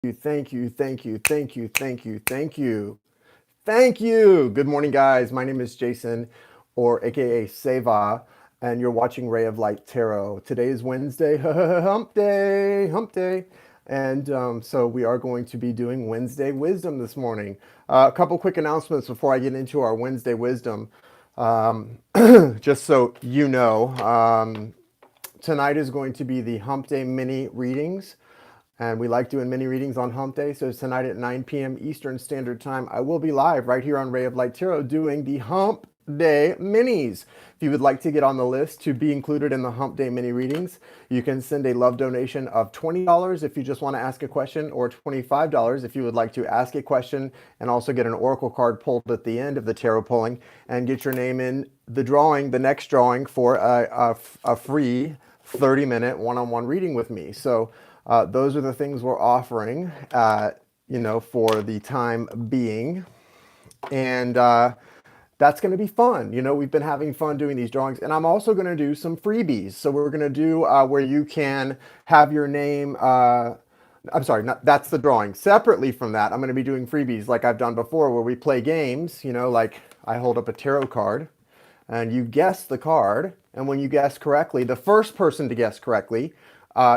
Thank you, thank you, thank you, thank you, thank you, thank you. Good morning, guys. My name is Jason, or AKA Seva, and you're watching Ray of Light Tarot. Today is Wednesday, hump day, hump day. And so we are going to be doing Wednesday Wisdom this morning. A couple quick announcements before I get into our Wednesday Wisdom. Just so you know, tonight is going to be the Hump Day mini readings. And we like doing mini readings on Hump Day. So tonight at 9 p.m. Eastern Standard Time, I will be live right here on Ray of Light Tarot doing the Hump Day minis. If you would like to get on the list to be included in the Hump Day mini readings, you can send a love donation of $20 if you just want to ask a question, or $25 if you would like to ask a question and also get an oracle card pulled at the end of the tarot pulling and get your name in the drawing, the next drawing, for a free 30-minute one-on-one reading with me. So those are the things we're offering, for the time being. And that's going to be fun. We've been having fun doing these drawings. And I'm also going to do some freebies. So we're going to do where you can have your name. I'm sorry, that's the drawing. Separately from that, I'm going to be doing freebies like I've done before, where we play games, like I hold up a tarot card and you guess the card. And when you guess correctly, the first person to guess correctly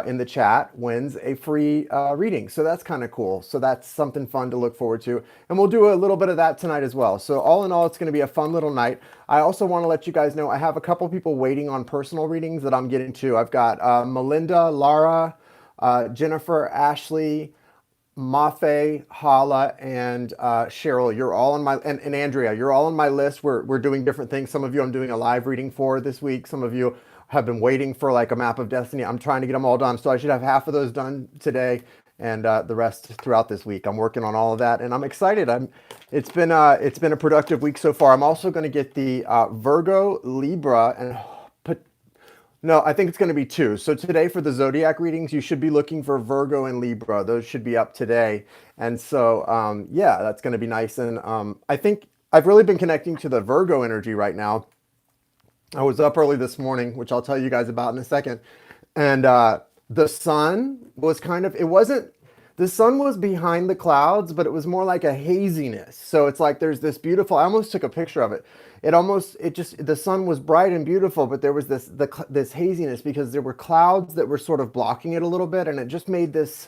in the chat wins a free reading. So that's kind of cool. So that's something fun to look forward to. And we'll do a little bit of that tonight as well. So all in all, it's going to be a fun little night. I also want to let you guys know I have a couple people waiting on personal readings that I'm getting to. I've got Melinda, Lara, Jennifer, Ashley, Mafe, Hala, and Cheryl. You're all on my, and Andrea, you're all on my list. We're doing different things. Some of you I'm doing a live reading for this week. Some of you have been waiting for like a map of destiny. I'm trying to get them all done. So I should have half of those done today and the rest throughout this week. I'm working on all of that and I'm excited. It's been a productive week so far. I'm also going to get the Virgo, Libra, and no, I think it's going to be two. So today for the zodiac readings, you should be looking for Virgo and Libra. Those should be up today. And so, yeah, that's going to be nice. And I think I've really been connecting to the Virgo energy right now. I was up early this morning, which I'll tell you guys about in a second. And the sun was the sun was behind the clouds, but it was more like a haziness. So it's like there's this beautiful, I almost took a picture of it. The sun was bright and beautiful, but there was this haziness because there were clouds that were sort of blocking it a little bit. And it just made this,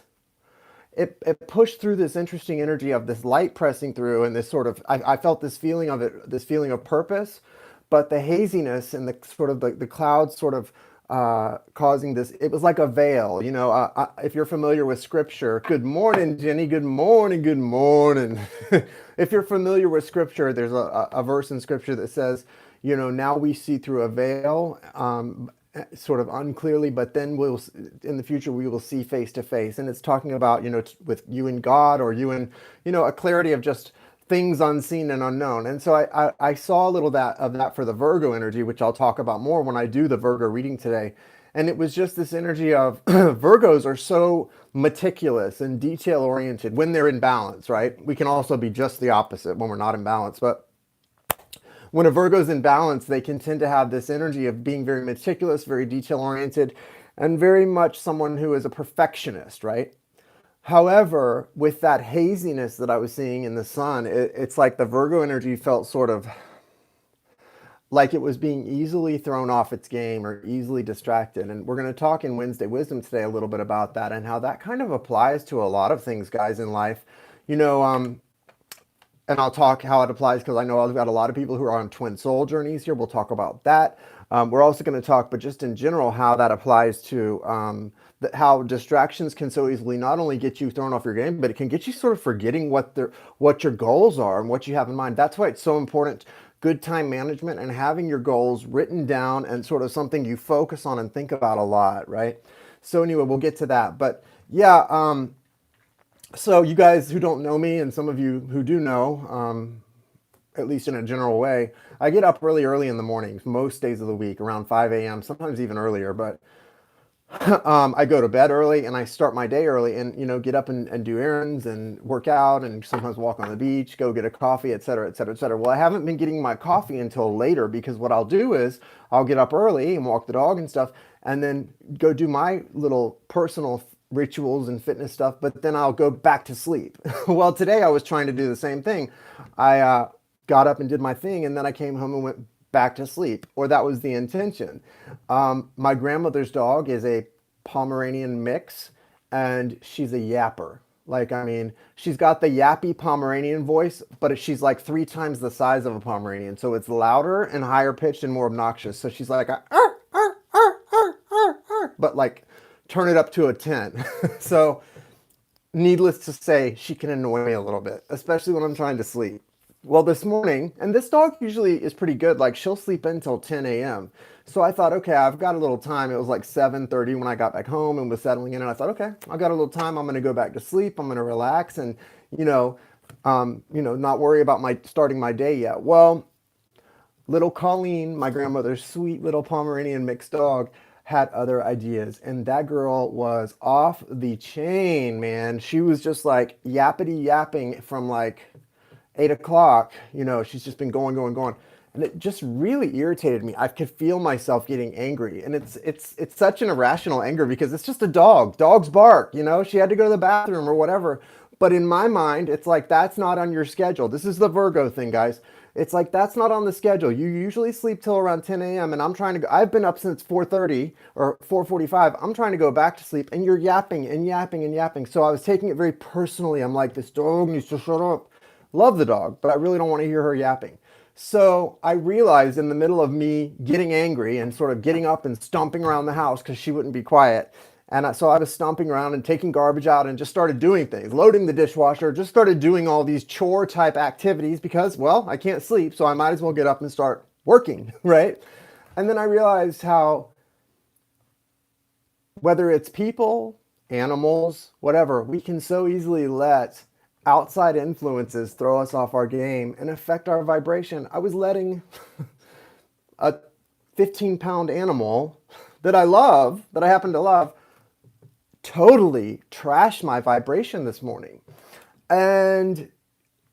it pushed through this interesting energy of this light pressing through and this sort of, I felt this feeling of it, this feeling of purpose, but the haziness and the sort of the clouds sort of causing this, it was like a veil, if you're familiar with scripture. Good morning, Jenny. Good morning. Good morning. If you're familiar with scripture, there's a verse in scripture that says, now we see through a veil, sort of unclearly, but then in the future, we will see face to face. And it's talking about, with you and God, or you and, a clarity of just things unseen and unknown. And so I saw a little of that for the Virgo energy, which I'll talk about more when I do the Virgo reading today. And it was just this energy of Virgos are so meticulous and detail oriented when they're in balance, right? We can also be just the opposite when we're not in balance. But when a Virgo's in balance, they can tend to have this energy of being very meticulous, very detail oriented, and very much someone who is a perfectionist, right? However, with that haziness that I was seeing in the sun, it's like the Virgo energy felt sort of like it was being easily thrown off its game or easily distracted. And we're going to talk in Wednesday Wisdom today a little bit about that and how that kind of applies to a lot of things, guys, in life. And I'll talk how it applies because I know I've got a lot of people who are on twin soul journeys here. We'll talk about that. We're also going to talk, but just in general, how that applies to how distractions can so easily not only get you thrown off your game, but it can get you sort of forgetting what your goals are and what you have in mind. That's why it's so important, good time management and having your goals written down and sort of something you focus on and think about a lot, right? So anyway, we'll get to that. But yeah, so you guys who don't know me, and some of you who do know, at least in a general way, I get up really early in the mornings, most days of the week, around 5 a.m., sometimes even earlier, but I go to bed early and I start my day early and, get up and do errands and work out and sometimes walk on the beach, go get a coffee, et cetera, et cetera, et cetera. Well, I haven't been getting my coffee until later because what I'll do is I'll get up early and walk the dog and stuff and then go do my little personal rituals and fitness stuff, but then I'll go back to sleep. Well, today I was trying to do the same thing. I got up and did my thing, and then I came home and went back to sleep, or that was the intention. My grandmother's dog is a Pomeranian mix, and she's a yapper. Like, I mean, she's got the yappy Pomeranian voice, but she's like 3 times the size of a Pomeranian. So it's louder and higher pitched and more obnoxious. So she's like, but like turn it up to a 10. So needless to say, she can annoy me a little bit, especially when I'm trying to sleep. Well, this morning, and this dog usually is pretty good, like she'll sleep until 10 a.m. So I thought, okay, I've got a little time. It was like 7:30 when I got back home and was settling in. And I thought, okay, I've got a little time. I'm going to go back to sleep. I'm going to relax and, not worry about starting my day yet. Well, little Colleen, my grandmother's sweet little Pomeranian mixed dog, had other ideas. And that girl was off the chain, man. She was just like yappity yapping from like 8 o'clock. She's just been going, going, going. And it just really irritated me. I could feel myself getting angry. And it's such an irrational anger because it's just a dog. Dogs bark, she had to go to the bathroom or whatever. But in my mind, it's like, that's not on your schedule. This is the Virgo thing, guys. It's like, that's not on the schedule. You usually sleep till around 10 a.m. and I'm trying to go, I've been up since 4:30 or 4:45. I'm trying to go back to sleep and you're yapping and yapping and yapping. So I was taking it very personally. I'm like, this dog needs to shut up. Love the dog, but I really don't want to hear her yapping. So I realized in the middle of me getting angry and sort of getting up and stomping around the house because she wouldn't be quiet. And so I was stomping around and taking garbage out and just started doing things, loading the dishwasher, just started doing all these chore type activities because, well, I can't sleep. So I might as well get up and start working, right? And then I realized how, whether it's people, animals, whatever, we can so easily let outside influences throw us off our game and affect our vibration. I was letting a 15-pound animal that I love, that I happen to love, totally trash my vibration this morning. And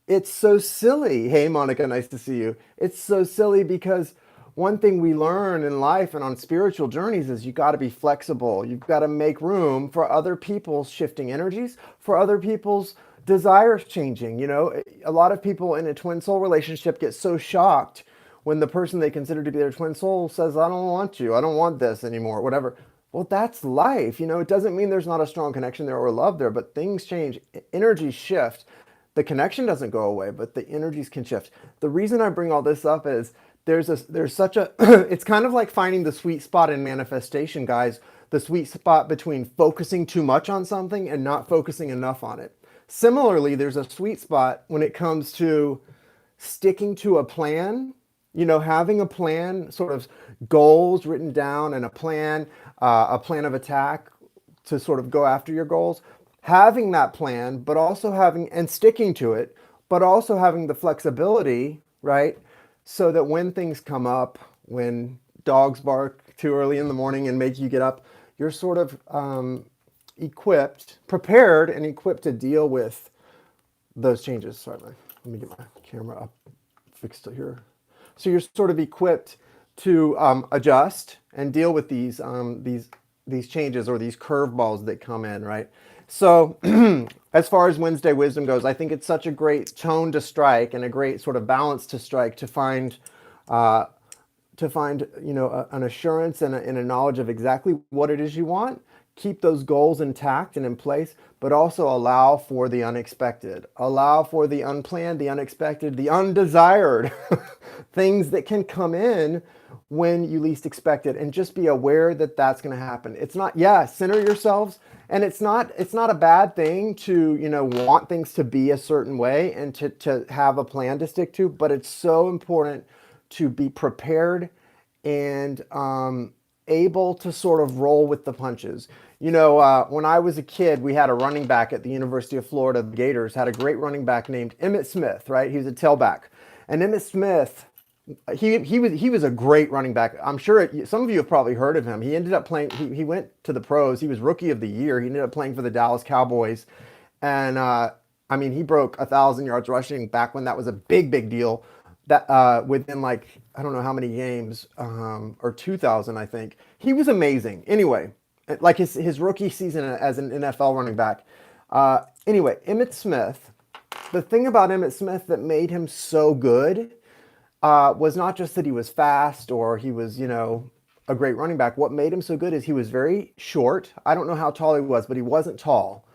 it's so silly. Hey, Monica, nice to see you. It's so silly because one thing we learn in life and on spiritual journeys is you got to be flexible. You've got to make room for other people's shifting energies, for other people's desires changing. A lot of people in a twin soul relationship get so shocked when the person they consider to be their twin soul says, I don't want you, I don't want this anymore, whatever. Well, that's life. It doesn't mean there's not a strong connection there or love there, but things change, energies shift. The connection doesn't go away, but the energies can shift. The reason I bring all this up is there's such a, it's kind of like finding the sweet spot in manifestation, guys, the sweet spot between focusing too much on something and not focusing enough on it. Similarly, there's a sweet spot when it comes to sticking to a plan, having a plan, sort of goals written down and a plan of attack to sort of go after your goals. Having that plan, but also and sticking to it, but also having the flexibility, right? So that when things come up, when dogs bark too early in the morning and make you get up, you're sort of prepared and equipped to deal with those changes. Sorry, let me get my camera up fixed here. So you're sort of equipped to adjust and deal with these changes or these curveballs that come in, right? So as far as Wednesday wisdom goes, I think it's such a great tone to strike and a great sort of balance to strike to find an assurance and a knowledge of exactly what it is you want. Keep those goals intact and in place, but also allow for the unexpected, allow for the unplanned, the unexpected, the undesired things that can come in when you least expect it, and just be aware that that's going to happen. It's not, center yourselves, and it's not a bad thing to, want things to be a certain way and to have a plan to stick to, but it's so important to be prepared and able to sort of roll with the punches. When I was a kid, we had a running back at the University of Florida. The Gators had a great running back named Emmitt Smith, right? He was a tailback. And Emmitt Smith, he was a great running back. I'm sure some of you have probably heard of him. He ended up playing, he went to the pros. He was rookie of the year. He ended up playing for the Dallas Cowboys. And he broke 1,000 yards rushing back when that was a big deal. That within I don't know how many games, or 2,000, I think. He was amazing. Anyway, like his rookie season as an NFL running back. Anyway, Emmitt Smith, the thing about Emmitt Smith that made him so good was not just that he was fast or he was, a great running back. What made him so good is he was very short. I don't know how tall he was, but he wasn't tall.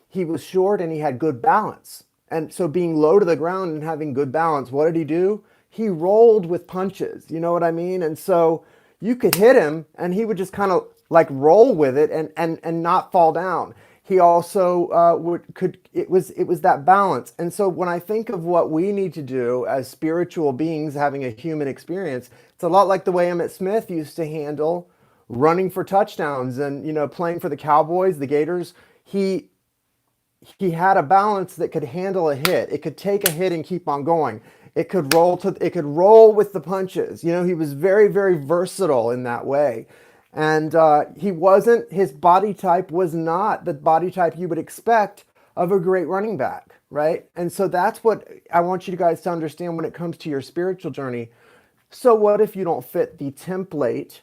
He was short and he had good balance. And so being low to the ground and having good balance, what did he do? He rolled with punches. You know what I mean? And so you could hit him and he would just kind of like roll with it and not fall down. He also it was that balance. And so when I think of what we need to do as spiritual beings having a human experience, it's a lot like the way Emmitt Smith used to handle running for touchdowns and playing for the Cowboys, the Gators. He had a balance that could handle a hit. It could take a hit and keep on going. It could roll with the punches. He was very, very versatile in that way. And his body type was not the body type you would expect of a great running back, right? And so that's what I want you guys to understand when it comes to your spiritual journey. So what if you don't fit the template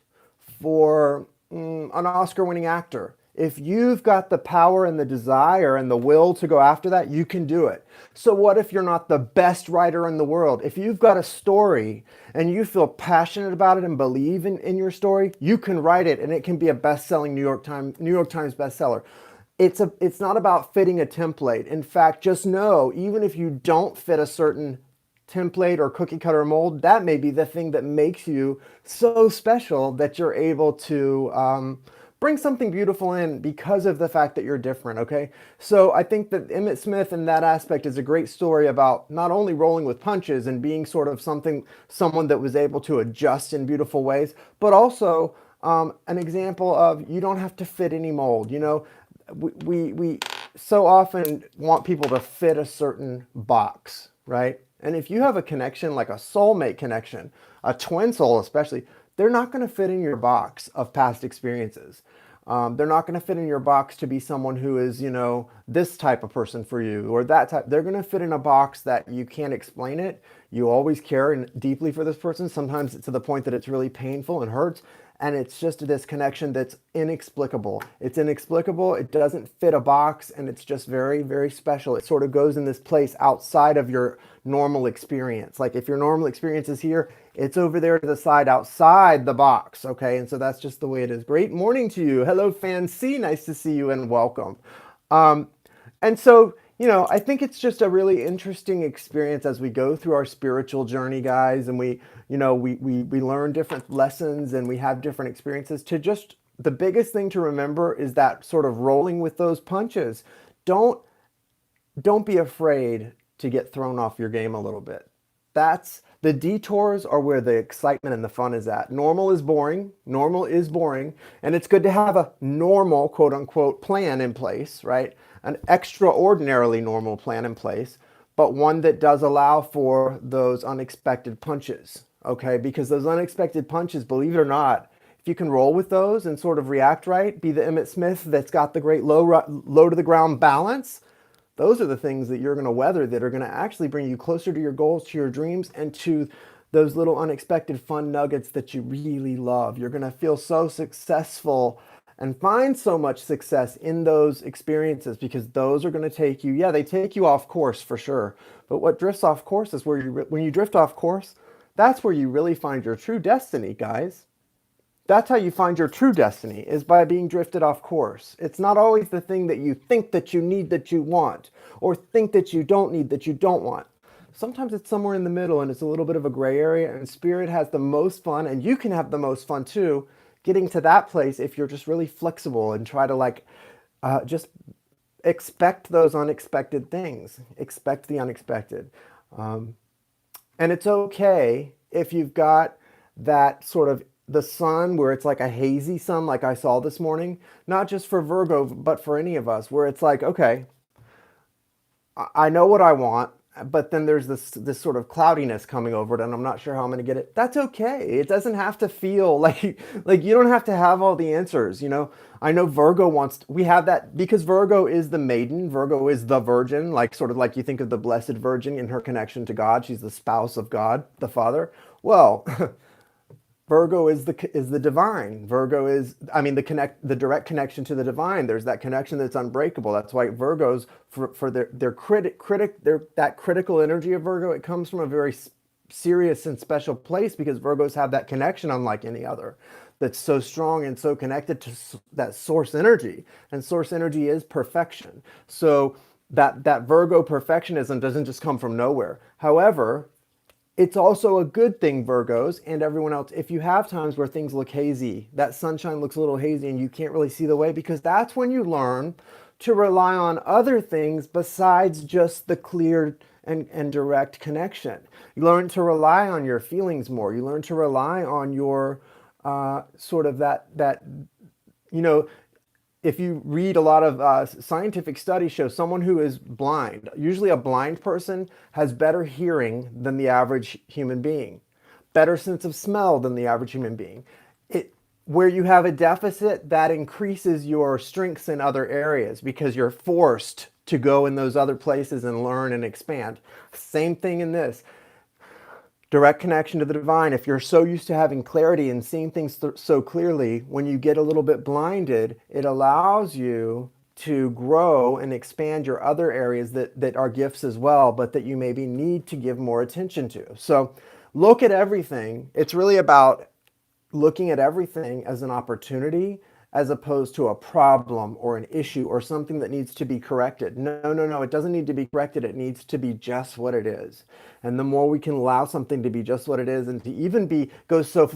for an Oscar-winning actor? If you've got the power and the desire and the will to go after that, you can do it. So what if you're not the best writer in the world? If you've got a story and you feel passionate about it and believe in your story, you can write it and it can be a best-selling New York Times bestseller. It's not about fitting a template. In fact, just know, even if you don't fit a certain template or cookie cutter mold, that may be the thing that makes you so special that you're able to bring something beautiful in because of the fact that you're different, okay? So I think that Emmitt Smith in that aspect is a great story about not only rolling with punches and being sort of someone that was able to adjust in beautiful ways, but also an example of you don't have to fit any mold. We so often want people to fit a certain box, right? And if you have a connection, like a soulmate connection, a twin soul especially, they're not going to fit in your box of past experiences. They're not going to fit in your box to be someone who is, this type of person for you or that type. They're going to fit in a box that you can't explain it. You always care deeply for this person. Sometimes it's to the point that it's really painful and hurts. And it's just this connection that's inexplicable. It's inexplicable. It doesn't fit a box. And it's just very, very special. It sort of goes in this place outside of your normal experience. Like if your normal experience is here, it's over there to the side outside the box. Okay. And so that's just the way it is. Great morning to you. Hello, Fancy. Nice to see you and welcome. And so, I think it's just a really interesting experience as we go through our spiritual journey, guys, and we learn different lessons and we have different experiences. The biggest thing to remember is that sort of rolling with those punches. Don't be afraid to get thrown off your game a little bit. The detours are where the excitement and the fun is at. Normal is boring. And it's good to have a normal, quote unquote, plan in place, right? An extraordinarily normal plan in place, but one that does allow for those unexpected punches, okay? Because those unexpected punches, believe it or not, if you can roll with those and sort of react right, be the Emmitt Smith that's got the great low to the ground balance, those are the things that you're going to weather that are going to actually bring you closer to your goals, to your dreams, and to those little unexpected fun nuggets that you really love. You're going to feel so successful and find so much success in those experiences because those are going to take you, they take you off course for sure. But what drifts off course is when you drift off course, that's where you really find your true destiny, guys. That's how you find your true destiny, is by being drifted off course. It's not always the thing that you think that you need that you want, or think that you don't need that you don't want. Sometimes it's somewhere in the middle and it's a little bit of a gray area, and Spirit has the most fun, and you can have the most fun too, getting to that place if you're just really flexible and try to just expect those unexpected things. Expect the unexpected. And it's okay if you've got that sort of the sun where it's like a hazy sun like I saw this morning, not just for Virgo, but for any of us, where it's like, okay, I know what I want, but then there's this sort of cloudiness coming over it and I'm not sure how I'm going to get it. That's okay. It doesn't have to feel like you don't have to have all the answers. I know Virgo we have that because Virgo is the maiden. Virgo is the virgin, sort of like you think of the Blessed Virgin in her connection to God. She's the spouse of God, the Father. Well, Virgo is the divine. Virgo is, I mean, the direct connection to the divine. There's that connection that's unbreakable. That's why Virgos, for their that critical energy of Virgo, it comes from a very serious and special place, because Virgos have that connection unlike any other, that's so strong and so connected to that source energy. And source energy is perfection. So that Virgo perfectionism doesn't just come from nowhere. However, it's also a good thing, Virgos and everyone else, if you have times where things look hazy, that sunshine looks a little hazy and you can't really see the way, because that's when you learn to rely on other things besides just the clear and direct connection. You learn to rely on your feelings more. You learn to rely on your sort of you know, if you read a lot of scientific studies show someone who is blind, usually a blind person has better hearing than the average human being, better sense of smell than the average human being. Where you have a deficit, that increases your strengths in other areas because you're forced to go in those other places and learn and expand. Same thing in this. Direct connection to the divine. If you're so used to having clarity and seeing things so clearly, when you get a little bit blinded, it allows you to grow and expand your other areas that are gifts as well, but that you maybe need to give more attention to. So look at everything. It's really about looking at everything as an opportunity, as opposed to a problem or an issue or something that needs to be corrected. No, it doesn't need to be corrected. It needs to be just what it is. And the more we can allow something to be just what it is, and to even go so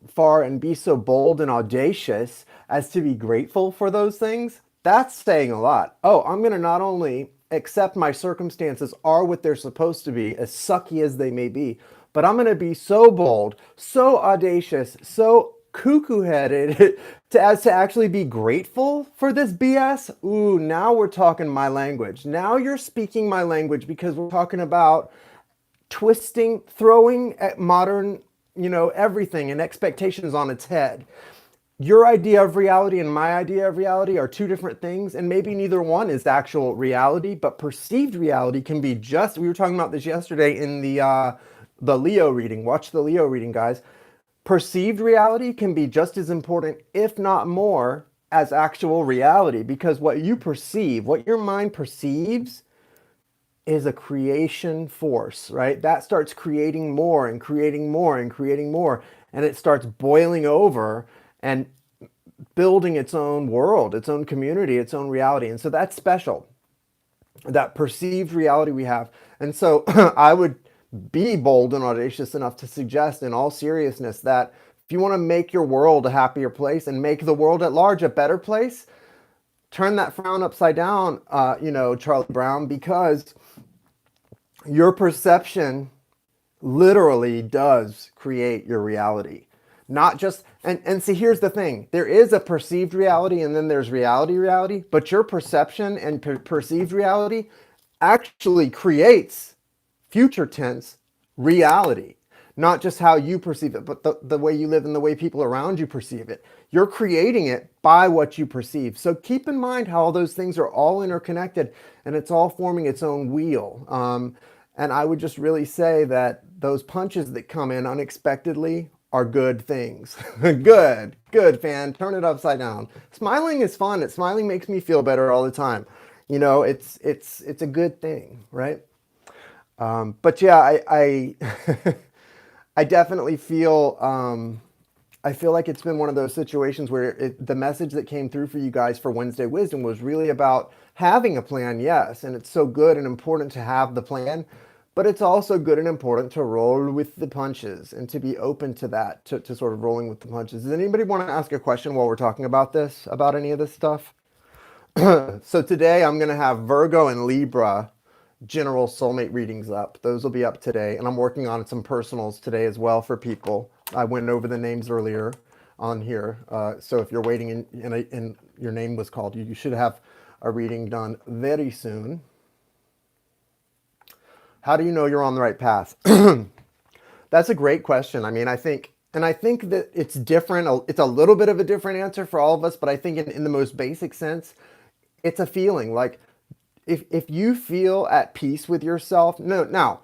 far and be so bold and audacious as to be grateful for those things, that's saying a lot. Oh, I'm going to not only accept my circumstances are what they're supposed to be, as sucky as they may be, but I'm going to be so bold, so audacious, so cuckoo-headed as to actually be grateful for this BS. Ooh, now we're talking my language. Now you're speaking my language, because we're talking about twisting, throwing at modern, everything and expectations on its head. Your idea of reality and my idea of reality are two different things, and maybe neither one is actual reality, but perceived reality can be just, we were talking about this yesterday in the Leo reading. Watch the Leo reading, guys. Perceived reality can be just as important, if not more, as actual reality, because what you perceive, what your mind perceives, is a creation force, right? That starts creating more and creating more and creating more, and it starts boiling over and building its own world, its own community, its own reality. And so that's special, that perceived reality we have. And so I would be bold and audacious enough to suggest in all seriousness that if you want to make your world a happier place and make the world at large a better place, turn that frown upside down, Charlie Brown, because your perception literally does create your reality. Not just, and see, here's the thing. There is a perceived reality and then there's reality, but your perception and perceived reality actually creates future tense reality. Not just how you perceive it, but the way you live and the way people around you perceive it. You're creating it by what you perceive. So keep in mind how all those things are all interconnected and it's all forming its own wheel. And I would just really say that those punches that come in unexpectedly are good things. Good, fan. Turn it upside down. Smiling is fun. Smiling makes me feel better all the time. It's a good thing, right? But yeah, I I definitely feel I feel like it's been one of those situations where the message that came through for you guys for Wednesday Wisdom was really about having a plan, yes, and it's so good and important to have the plan, but it's also good and important to roll with the punches and to be open to that, to sort of rolling with the punches. Does anybody want to ask a question while we're talking about this, about any of this stuff? So today I'm going to have Virgo and Libra general soulmate readings up. Those will be up today, and I'm working on some personals today as well for people. I went over the names earlier on here, so if you're waiting and your name was called, you should have a reading done very soon. How do you know you're on the right path? That's a great question. I mean, I think that it's different. It's a little bit of a different answer for all of us, but I think in the most basic sense, it's a feeling. Like, if you feel at peace with yourself, now,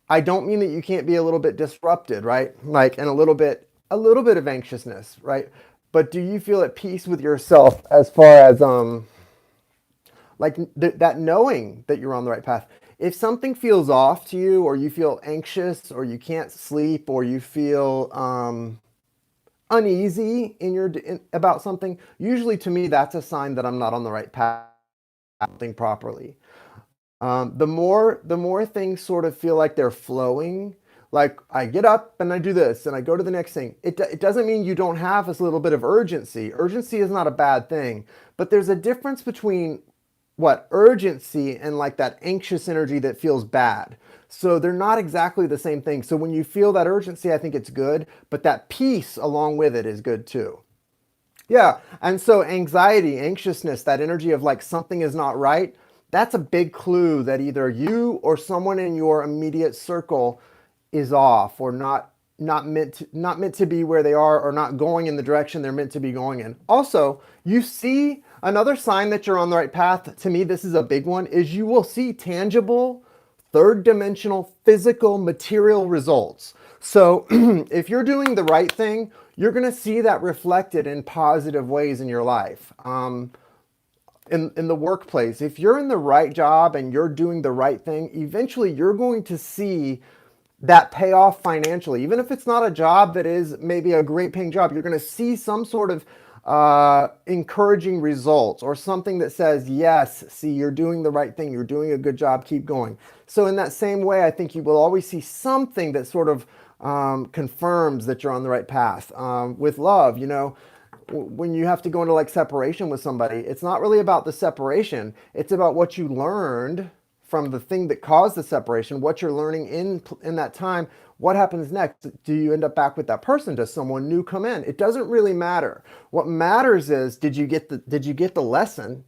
I don't mean that you can't be a little bit disrupted, right? Like, and a little bit a little bit of anxiousness, right? But do you feel at peace with yourself as far as like that knowing that you're on the right path? If something feels off to you, or you feel anxious, or you can't sleep, or you feel uneasy about something, usually to me that's a sign that I'm not on the right path, acting properly. The more things sort of feel like they're flowing, like I get up and I do this and I go to the next thing. It doesn't mean you don't have this little bit of urgency. Urgency is not a bad thing, but there's a difference between what urgency and like that anxious energy that feels bad. So they're not exactly the same thing. So when you feel that urgency, I think it's good, but that peace along with it is good too. Yeah. And so anxiety, anxiousness, that energy of like something is not right, that's a big clue that either you or someone in your immediate circle is off, or not meant to be where they are, or not going in the direction they're meant to be going in. Also, you see another sign that you're on the right path. To me, this is a big one, is you will see tangible, third dimensional, physical, material results. So if you're doing the right thing, you're going to see that reflected in positive ways in your life. In the workplace, if you're in the right job and you're doing the right thing, eventually you're going to see that pay off financially. Even if it's not a job that is maybe a great paying job, you're going to see some sort of encouraging results, or something that says, yes, see, you're doing the right thing, you're doing a good job, keep going. So in that same way, I think you will always see something that sort of confirms that you're on the right path. With love, when you have to go into like separation with somebody, it's not really about the separation. It's about what you learned from the thing that caused the separation, what you're learning in that time. What happens next? Do you end up back with that person? Does someone new come in? It doesn't really matter. What matters is, did you get the lesson?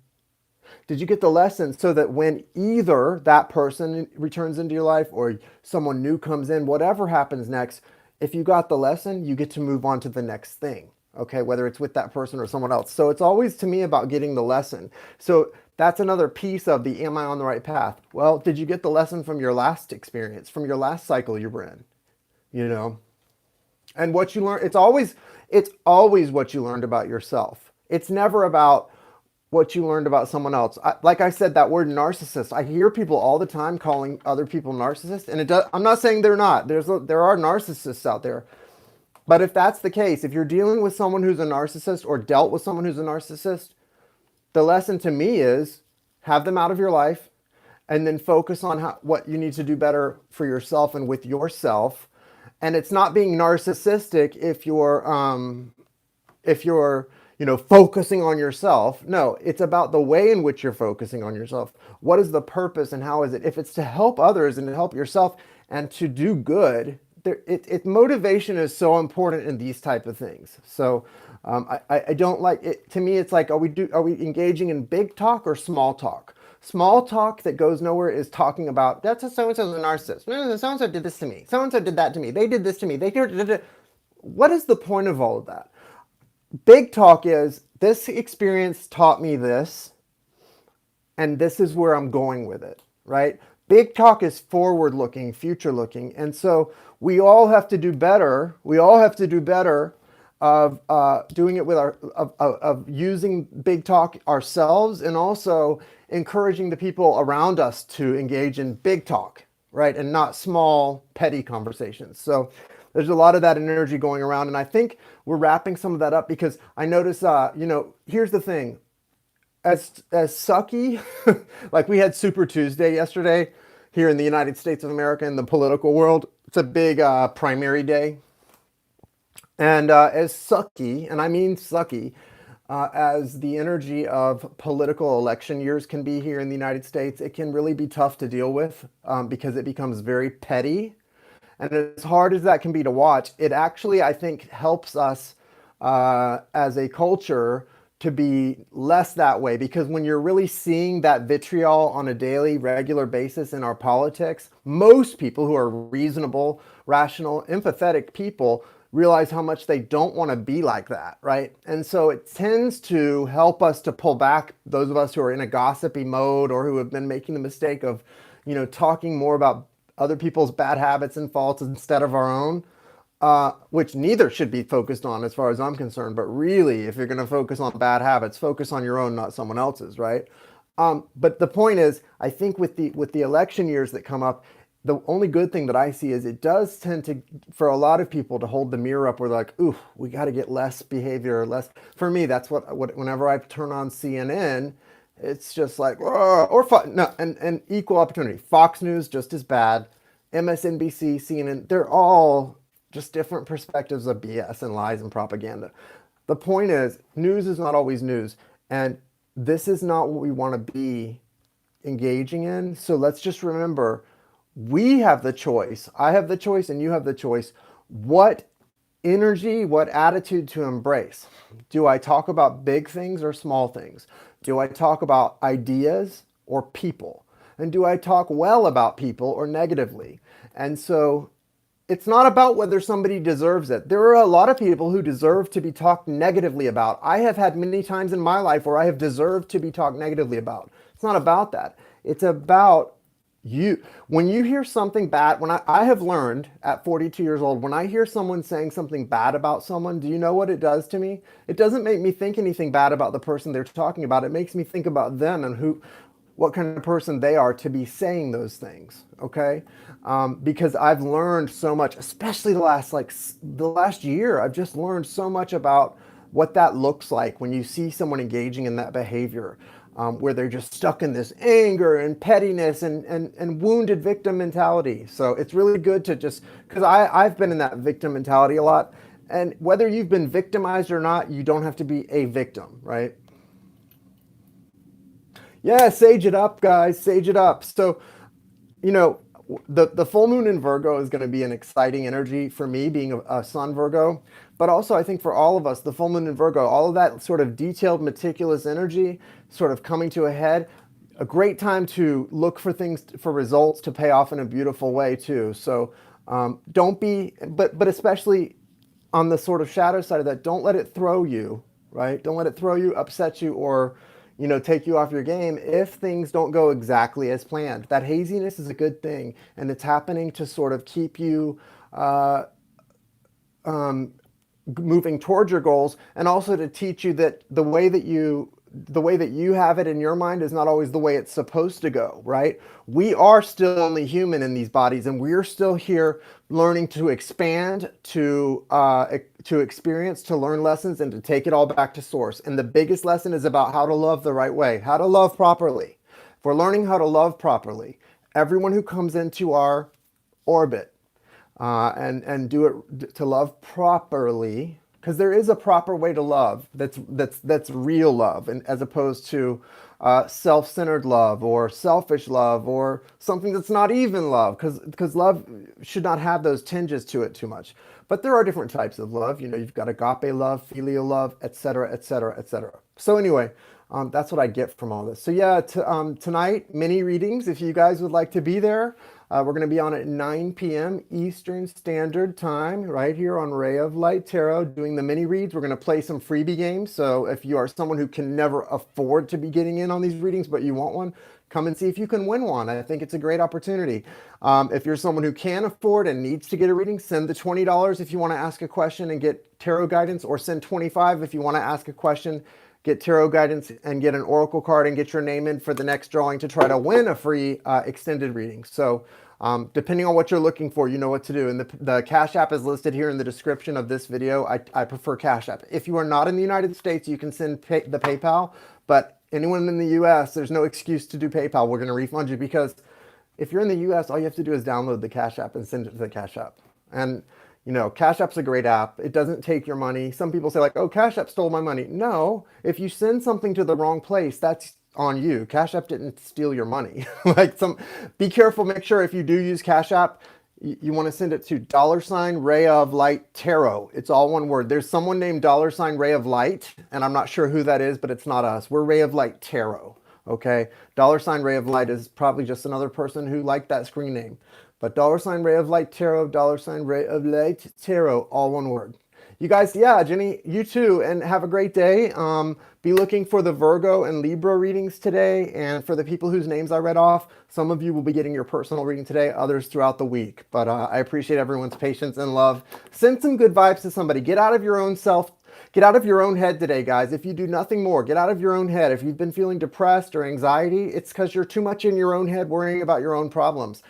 Did you get the lesson so that when either that person returns into your life or someone new comes in, whatever happens next, if you got the lesson, you get to move on to the next thing. Okay, whether it's with that person or someone else. So it's always, to me, about getting the lesson. So that's another piece of the, am I on the right path? Well, did you get the lesson from your last experience, from your last cycle you were in? And what you learn, it's always what you learned about yourself. It's never about what you learned about someone else. Like I said, that word narcissist, I hear people all the time calling other people narcissists, and I'm not saying they're not. There are narcissists out there. But if that's the case, if you're dealing with someone who's a narcissist, or dealt with someone who's a narcissist, the lesson to me is, have them out of your life, and then focus on what you need to do better for yourself and with yourself. And it's not being narcissistic if you're focusing on yourself. No, it's about the way in which you're focusing on yourself. What is the purpose, and how is it? If it's to help others and to help yourself and to do good, motivation is so important in these type of things. So I don't like it. To me, it's like, are we engaging in big talk or small talk? Small talk that goes nowhere is talking about, that's a so-and-so's a narcissist. So-and-so did this to me. So-and-so did that to me. They did this to me. They did. What is the point of all of that? Big talk is, this experience taught me this, and this is where I'm going with it, right? Big talk is forward looking, future looking. And so we all have to do better. We all have to do better of doing it with of using big talk ourselves, and also encouraging the people around us to engage in big talk, right? And not small, petty conversations. So there's a lot of that energy going around. And I think we're wrapping some of that up, because I notice, here's the thing. As sucky, like we had Super Tuesday yesterday here in the United States of America, in the political world. It's a big primary day. And as sucky, and I mean sucky, as the energy of political election years can be here in the United States, it can really be tough to deal with, because it becomes very petty. And as hard as that can be to watch, it actually, I think, helps us as a culture to be less that way. Because when you're really seeing that vitriol on a daily, regular basis in our politics, most people who are reasonable, rational, empathetic people realize how much they don't want to be like that, right? And so it tends to help us to pull back, those of us who are in a gossipy mode, or who have been making the mistake of, talking more about other people's bad habits and faults instead of our own. which neither should be focused on as far as I'm concerned. But really, if you're going to focus on bad habits, focus on your own, not someone else's, right? But the point is, I think with the election years that come up, the only good thing that I see is it does tend to, for a lot of people, to hold the mirror up where they're like, ooh, we got to get less behavior, less. For me, that's what whenever I turn on CNN, it's just like, or no, and equal opportunity. Fox News just as bad, MSNBC, CNN, they're all just different perspectives of BS and lies and propaganda. The point is, news is not always news, and this is not what we want to be engaging in. So let's just remember, we have the choice. I have the choice, and you have the choice. What energy, what attitude to embrace? Do I talk about big things or small things? Do I talk about ideas or people? And do I talk well about people or negatively? And so it's not about whether somebody deserves it. There are a lot of people who deserve to be talked negatively about. I have had many times in my life where I have deserved to be talked negatively about. It's not about that. It's about you. When you hear something bad, when I have learned at 42 years old, when I hear someone saying something bad about someone, do you know what it does to me? It doesn't make me think anything bad about the person they're talking about. It makes me think about them and what kind of person they are to be saying those things. Okay. Because I've learned so much, especially the last year, I've just learned so much about what that looks like when you see someone engaging in that behavior, where they're just stuck in this anger and pettiness and wounded victim mentality. So it's really good to just, because I've been in that victim mentality a lot. And whether you've been victimized or not, you don't have to be a victim, right? Yeah, sage it up, guys, sage it up. So, you know, the full moon in Virgo is going to be an exciting energy for me, being a sun Virgo, but also I think for all of us, the full moon in Virgo, all of that sort of detailed, meticulous energy sort of coming to a head, a great time to look for things, for results to pay off in a beautiful way too. So don't be, but especially on the sort of shadow side of that, don't let it throw you, right? Don't let it throw you, upset you, or take you off your game if things don't go exactly as planned. That haziness is a good thing, and it's happening to sort of keep you moving towards your goals, and also to teach you that the way that you have it in your mind is not always the way it's supposed to go, right? We are still only human in these bodies, and we're still here learning to expand, to experience, to learn lessons, and to take it all back to source. And the biggest lesson is about how to love the right way, how to love properly. If we're learning how to love properly, everyone who comes into our orbit, and do it to love properly, because there is a proper way to love that's real love, and as opposed to self-centered love or selfish love or something that's not even love, because love should not have those tinges to it too much. But there are different types of love. You've got agape love, filial love, etc., etc., etc. So anyway, that's what I get from all this. So yeah, tonight, mini readings, if you guys would like to be there. We're going to be on at 9 p.m. Eastern Standard Time, right here on Ray of Light Tarot, doing the mini reads. We're going to play some freebie games. So if you are someone who can never afford to be getting in on these readings, but you want one, come and see if you can win one. I think it's a great opportunity. If you're someone who can afford and needs to get a reading, send the $20 if you want to ask a question and get tarot guidance, or send $25 if you want to ask a question, get tarot guidance, and get an oracle card, and get your name in for the next drawing to try to win a free extended reading. So depending on what you're looking for, you know what to do. And the Cash App is listed here in the description of this video. I prefer Cash App. If you are not in the United States, you can send the PayPal, but anyone in the US, there's no excuse to do PayPal. We're going to refund you, because if you're in the US, all you have to do is download the Cash App and send it to the Cash App. And Cash App's a great app. It doesn't take your money. Some people say like, oh, Cash App stole my money. No, if you send something to the wrong place, that's on you. Cash App didn't steal your money. Be careful. Make sure if you do use Cash App, you want to send it to $RayofLightTarot. It's all one word. There's someone named $Ray of Light, and I'm not sure who that is, but it's not us. We're Ray of Light Tarot. Okay. $Ray of Light is probably just another person who liked that screen name. But $Ray of Light Tarot, $Ray of Light Tarot, all one word. You guys, yeah, Jenny, you too, and have a great day. Be looking for the Virgo and Libra readings today. And for the people whose names I read off, some of you will be getting your personal reading today, others throughout the week. But I appreciate everyone's patience and love. Send some good vibes to somebody. Get out of your own self. Get out of your own head today, guys. If you do nothing more, get out of your own head. If you've been feeling depressed or anxiety, it's because you're too much in your own head worrying about your own problems.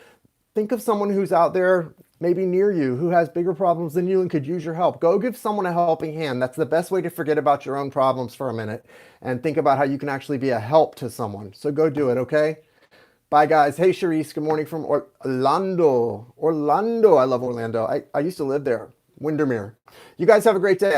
Think of someone who's out there, maybe near you, who has bigger problems than you and could use your help. Go give someone a helping hand. That's the best way to forget about your own problems for a minute and think about how you can actually be a help to someone. So go do it, okay? Bye, guys. Hey, Charisse, good morning from Orlando. Orlando. I love Orlando. I used to live there. Windermere. You guys have a great day.